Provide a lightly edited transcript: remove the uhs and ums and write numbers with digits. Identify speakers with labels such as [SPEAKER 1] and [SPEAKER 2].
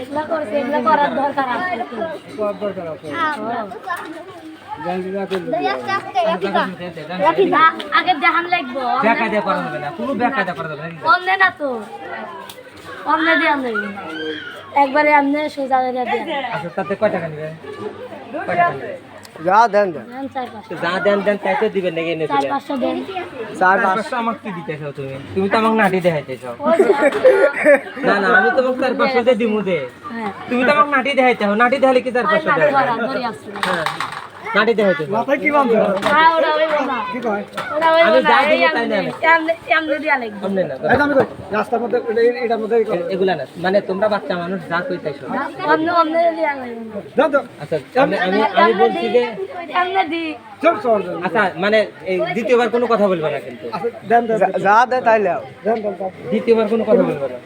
[SPEAKER 1] এগুলা করছে, এগুলা করার দরকার আছে। আগে দেখান লাগবো।
[SPEAKER 2] বেকায়দা করা যাবে না, কোনো বেকায়দা করা যাবে না।
[SPEAKER 1] অমনে না তো, অমনে দিয়ে আনবে একবারে আমনে সোজা করে দিয়ে।
[SPEAKER 2] আচ্ছা তাতে কয় টাকা নেবেন? কয় টাকা নেবেন?
[SPEAKER 3] যা দেন দেন
[SPEAKER 1] দেন 4-5
[SPEAKER 2] যা দেন দেন তাইতে দিবেন নাকি এনে দিবেন?
[SPEAKER 1] 4-5 দেন।
[SPEAKER 2] 4-500 আমাকে কি দিতেছো তুমি? তুমি তো আমাকে নাটি দেখাইতেছো।
[SPEAKER 1] ওই যে,
[SPEAKER 2] না না আমি তোমাকে 4-500 দিয়ে দিমু দে।
[SPEAKER 1] হ্যাঁ
[SPEAKER 2] তুমি তো আমাকে নাটি দেখাইতেছো, নাটি দেখালে কি 4-500 দেবে?
[SPEAKER 1] ধরে আসছে।
[SPEAKER 2] হ্যাঁ নাটি দেখাইতেছো।
[SPEAKER 3] মাথায় কি বাঁধছো
[SPEAKER 1] হ্যাঁ ওরা ওই বলা,
[SPEAKER 3] কি কয়
[SPEAKER 1] ওরা ওই
[SPEAKER 2] আমি
[SPEAKER 1] বলা,
[SPEAKER 2] যা
[SPEAKER 1] এই
[SPEAKER 2] দিব তাই
[SPEAKER 1] আমনে
[SPEAKER 2] নেবে।
[SPEAKER 1] আমনে দিয়া লাগবে।
[SPEAKER 2] সামনে না
[SPEAKER 3] এই আমি কই রাস্তার মধ্যে এটার মধ্যে
[SPEAKER 2] এগুলা না, মানে তোমরা বাচ্চা মানুষ যা কইতেছো।
[SPEAKER 1] অমনে দিয়া লাগবে।
[SPEAKER 3] দাও দাও
[SPEAKER 2] আচ্ছা আমি বলছি যে
[SPEAKER 1] আমনে দি
[SPEAKER 3] চল চল
[SPEAKER 2] আচ্ছা মানে এই দ্বিতীয়বার কোনো কথা বলবে না কিন্তু।
[SPEAKER 3] দেন দেন যা দে তাইলে দেন দেন
[SPEAKER 2] দ্বিতীয়বার কোনো কথা বলবে না।